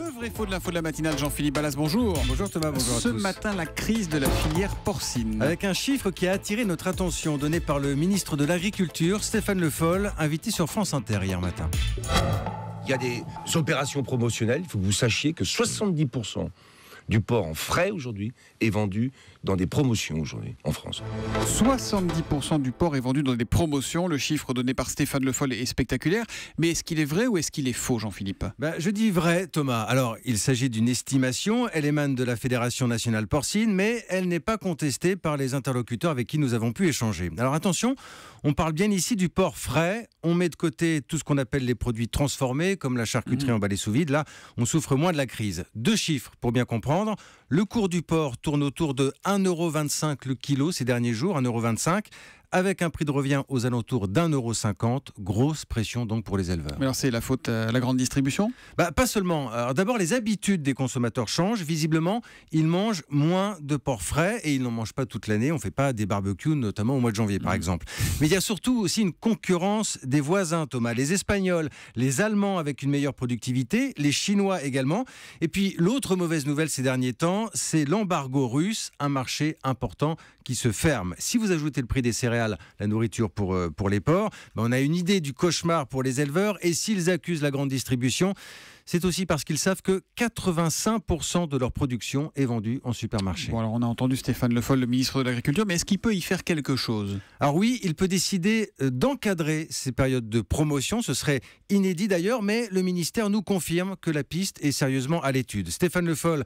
Le vrai faux de l'info de la matinale, Jean-Philippe Ballas, bonjour. Bonjour Thomas, bonjour à tous. Ce matin, la crise de la filière porcine. Avec un chiffre qui a attiré notre attention donné par le ministre de l'Agriculture, Stéphane Le Foll, invité sur France Inter hier matin. Il y a des opérations promotionnelles, il faut que vous sachiez que 70% du porc en frais aujourd'hui est vendu dans des promotions aujourd'hui en France. 70% du porc est vendu dans des promotions. Le chiffre donné par Stéphane Le Foll est spectaculaire. Mais est-ce qu'il est vrai ou est-ce qu'il est faux, Jean-Philippe ? Je dis vrai, Thomas. Alors, il s'agit d'une estimation. Elle émane de la Fédération nationale porcine, mais elle n'est pas contestée par les interlocuteurs avec qui nous avons pu échanger. Alors attention, on parle bien ici du porc frais. On met de côté tout ce qu'on appelle les produits transformés, comme la charcuterie emballée sous vide. Là, on souffre moins de la crise. Deux chiffres pour bien comprendre. Le cours du porc tourne autour de 1,25 € le kilo ces derniers jours, 1,25 €, avec un prix de revient aux alentours d'1,50 €. Grosse pression donc pour les éleveurs. Mais alors c'est la faute à la grande distribution ? Pas seulement. Alors d'abord, les habitudes des consommateurs changent. Visiblement, ils mangent moins de porc frais et ils n'en mangent pas toute l'année. On ne fait pas des barbecues, notamment au mois de janvier, par exemple. Mais il y a surtout aussi une concurrence des voisins, Thomas. Les Espagnols, les Allemands avec une meilleure productivité, les Chinois également. Et puis l'autre mauvaise nouvelle ces derniers temps, c'est l'embargo russe, un marché important qui se ferme. Si vous ajoutez le prix des céréales, la nourriture pour les porcs, on a une idée du cauchemar pour les éleveurs. Et s'ils accusent la grande distribution, c'est aussi parce qu'ils savent que 85% de leur production est vendue en supermarché. Bon, alors on a entendu Stéphane Le Foll, le ministre de l'Agriculture, mais est-ce qu'il peut y faire quelque chose ? Alors oui, il peut décider d'encadrer ces périodes de promotion. Ce serait inédit d'ailleurs, mais le ministère nous confirme que la piste est sérieusement à l'étude. Stéphane Le Foll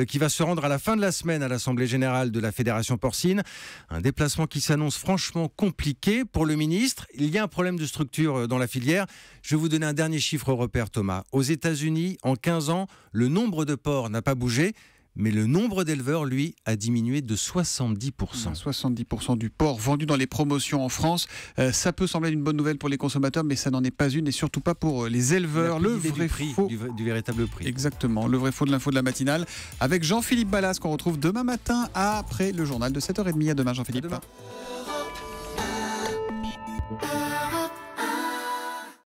qui va se rendre à la fin de la semaine à l'Assemblée Générale de la Fédération porcine. Un déplacement qui s'annonce franchement compliqué pour le ministre. Il y a un problème de structure dans la filière. Je vais vous donner un dernier chiffre repère, Thomas. Aux États-Unis, en 15 ans, le nombre de porcs n'a pas bougé, mais le nombre d'éleveurs, lui, a diminué de 70%. 70% du porc vendu dans les promotions en France. Ça peut sembler une bonne nouvelle pour les consommateurs, mais ça n'en est pas une, et surtout pas pour les éleveurs. Le vrai faux du véritable prix. Exactement, le vrai faux de l'info de la matinale, avec Jean-Philippe Ballas, qu'on retrouve demain matin après le journal de 7h30. À demain, Jean-Philippe. À demain.